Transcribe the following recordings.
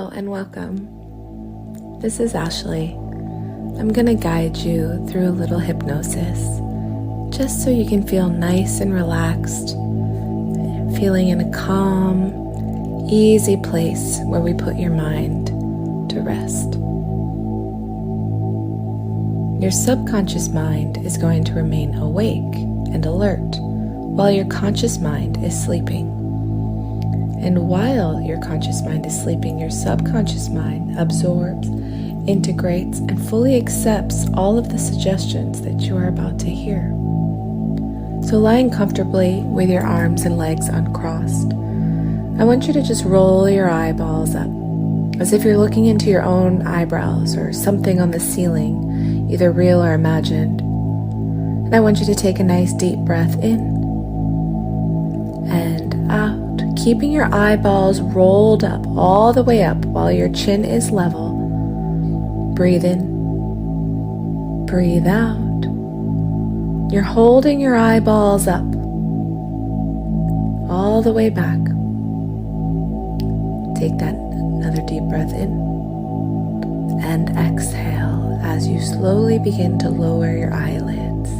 Hello and welcome. This is Ashley. I'm going to guide you through a little hypnosis, just so you can feel nice and relaxed, feeling in a calm, easy place where we put your mind to rest. Your subconscious mind is going to remain awake and alert while your conscious mind is sleeping. And while your conscious mind is sleeping, your subconscious mind absorbs, integrates, and fully accepts all of the suggestions that you are about to hear. So lying comfortably with your arms and legs uncrossed, I want you to just roll your eyeballs up, as if you're looking into your own eyebrows or something on the ceiling, either real or imagined. And I want you to take a nice deep breath in and out, keeping your eyeballs rolled up all the way up while your chin is level. Breathe in, breathe out. You're holding your eyeballs up all the way back. Take that another deep breath in and exhale as you slowly begin to lower your eyelids.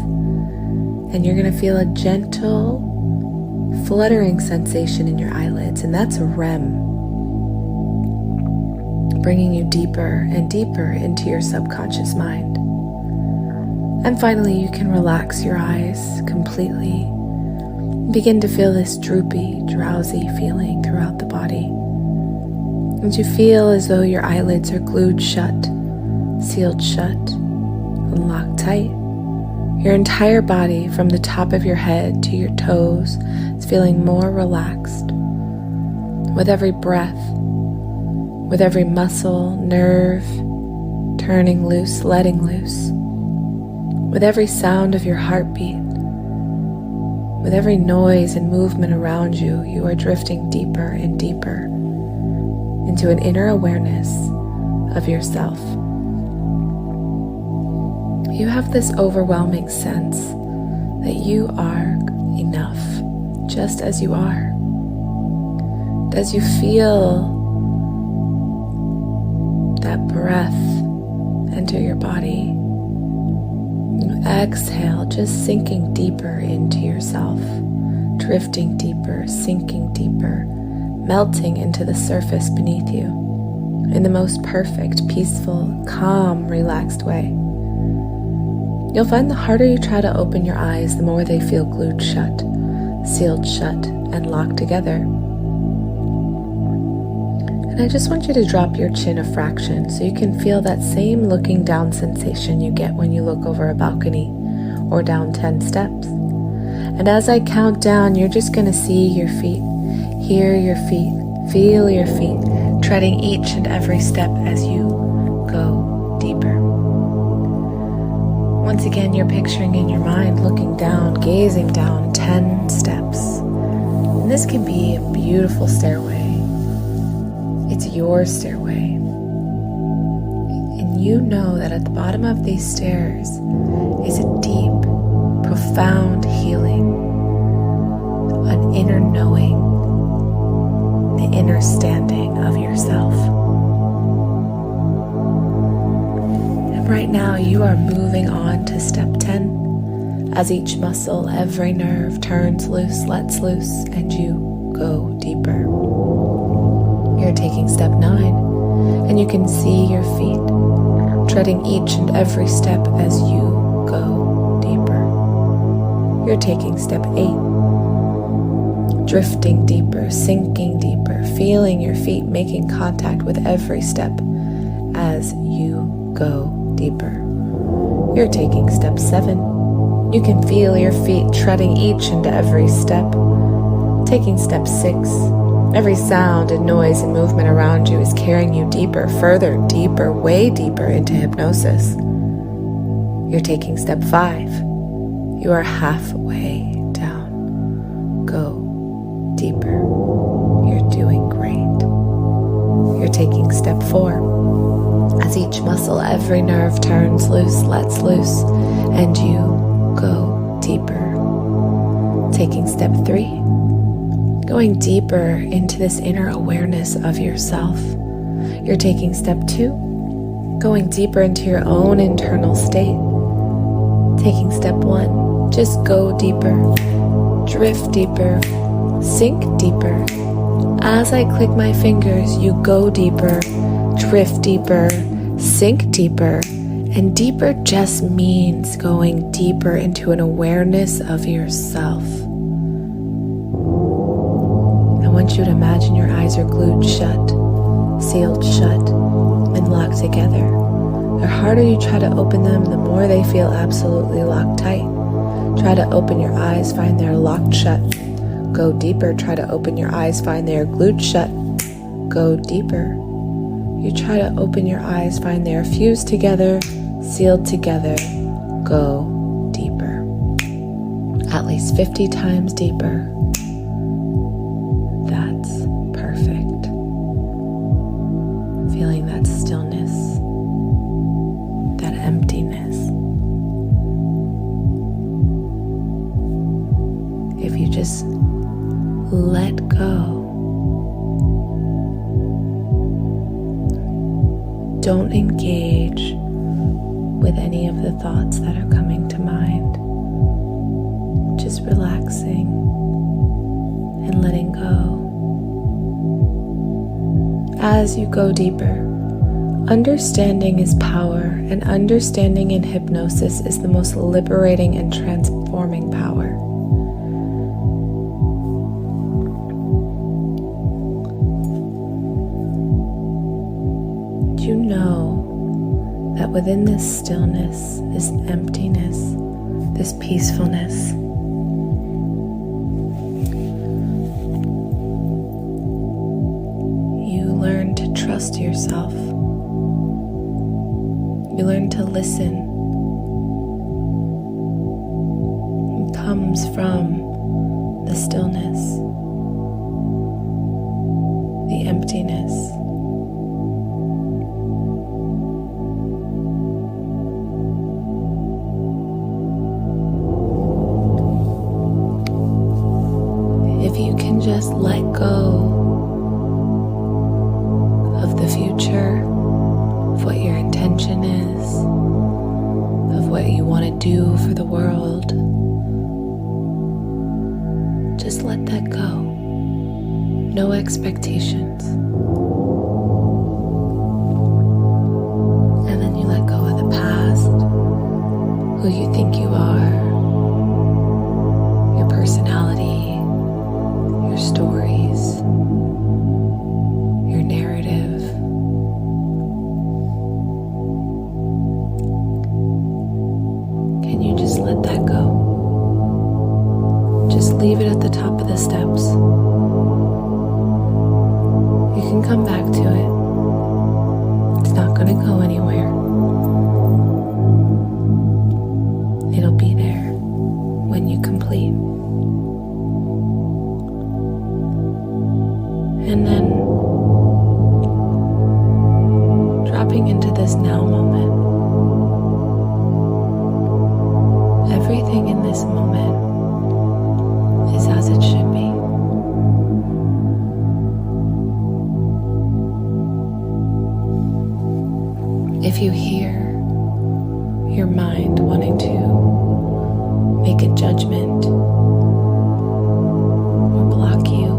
And you're going to feel a gentle fluttering sensation in your eyelids, and that's a REM, bringing you deeper and deeper into your subconscious mind. And finally, you can relax your eyes completely. Begin to feel this droopy, drowsy feeling throughout the body. And you feel as though your eyelids are glued shut, sealed shut, and locked tight. Your entire body, from the top of your head to your toes, is feeling more relaxed. With every breath, with every muscle, nerve, turning loose, letting loose. With every sound of your heartbeat, with every noise and movement around you, you are drifting deeper and deeper into an inner awareness of yourself. You have this overwhelming sense that you are enough, just as you are. As you feel that breath enter your body, you exhale, just sinking deeper into yourself, drifting deeper, sinking deeper, melting into the surface beneath you in the most perfect, peaceful, calm, relaxed way. You'll find the harder you try to open your eyes, the more they feel glued shut, sealed shut, and locked together. And I just want you to drop your chin a fraction so you can feel that same looking down sensation you get when you look over a balcony or down 10 steps. And as I count down, you're just going to see your feet, hear your feet, feel your feet, treading each and every step as you go deeper. Once again, you're picturing in your mind, looking down, gazing down 10 steps. And this can be a beautiful stairway. It's your stairway. And you know that at the bottom of these stairs is a deep, profound healing, an inner knowing, the inner standing of yourself. Right now, you are moving on to step 10. As each muscle, every nerve turns loose, lets loose, and you go deeper. You're taking step 9, and you can see your feet treading each and every step as you go deeper. You're taking step 8, drifting deeper, sinking deeper, feeling your feet making contact with every step as you go deeper. You're taking step 7. You can feel your feet treading each and every step. Taking step 6. Every sound and noise and movement around you is carrying you deeper, further, deeper, way deeper into hypnosis. You're taking step 5. You are halfway down. Go deeper. You're doing great. You're taking step 4. As each muscle, every nerve turns loose, lets loose, and you go deeper. Taking step 3, going deeper into this inner awareness of yourself, You're taking step 2, going deeper into your own internal state. Taking step 1, just go deeper, drift deeper, sink deeper. As I click my fingers, you go deeper, drift deeper, sink deeper. And deeper just means going deeper into an awareness of yourself. I want you to imagine your eyes are glued shut, sealed shut, and locked together. The harder you try to open them, the more they feel absolutely locked tight. Try to open your eyes, find they're locked shut. Go deeper, try to open your eyes, find they are glued shut. Go deeper. You try to open your eyes, find they are fused together, sealed together. Go deeper. At least 50 times deeper. That's perfect. Feeling that stillness, that emptiness. If you just let go, don't engage with any of the thoughts that are coming to mind. Just relaxing and letting go. As you go deeper, understanding is power, and understanding in hypnosis is the most liberating and transforming power. You know that within this stillness, this emptiness, this peacefulness, you learn to trust yourself. You learn to listen. It comes from the stillness, the emptiness. If you can just let go of the future, of what your intention is, of what you want to do for the world, just let that go. No expectations. And then you let go of the past, who you think you are, your personality, your stories, your narrative. Can you just let that go? Just leave it at the top of the steps. You can come back to it. It's not going to go anywhere. It'll be there when you complete. And then dropping into this now moment. Everything in this moment is as it should be. If you hear your mind wanting to make a judgment or block you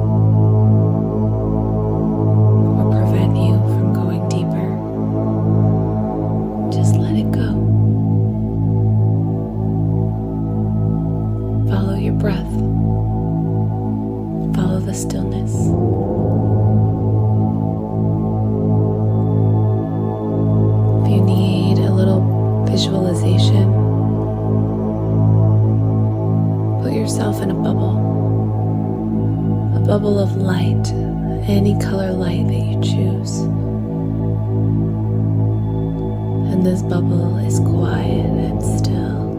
or prevent you from going deeper, just let it go. Follow your breath. Follow the stillness. If you need a little visualization, put yourself in a bubble of light, any color light that you choose. And this bubble is quiet and still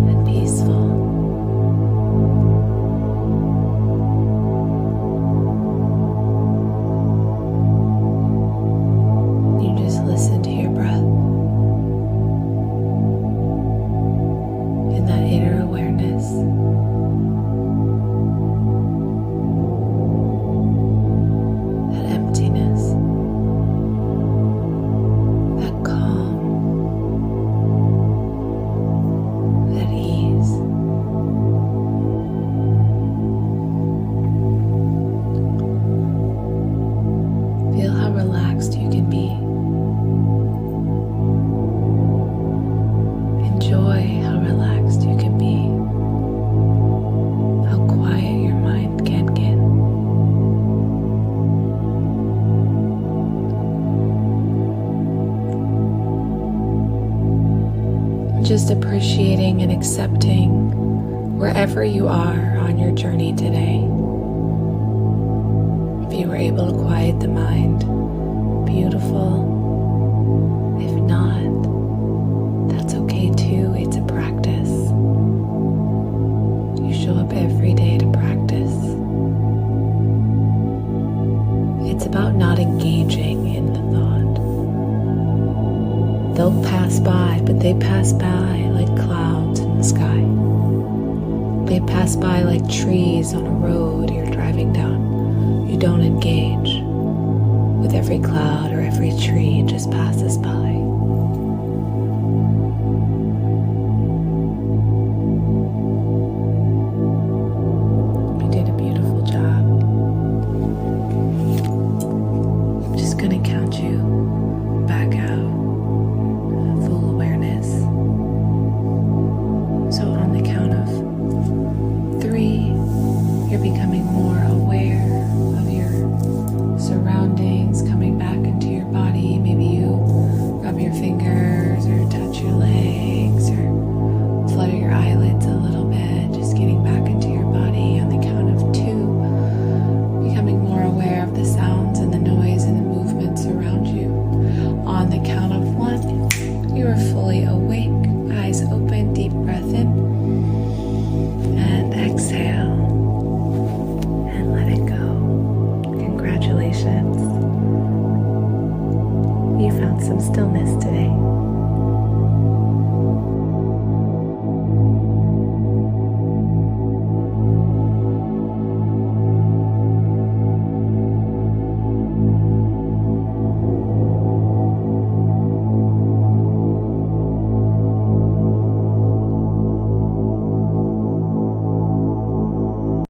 and peaceful. You just listen to your breath in that inner awareness. That emptiness. relaxed you can be. Enjoy how relaxed you can be, how quiet your mind can get. Just appreciating and accepting wherever you are on your journey today. If you were able to quiet the mind, beautiful. If not, that's okay too. It's a practice. You show up every day to practice. It's about not engaging in the thought. They'll pass by, but they pass by like clouds in the sky. They pass by like trees on a road you're driving down. You don't engage with every cloud or every tree, it just passes by. You did a beautiful job. I'm just going to count you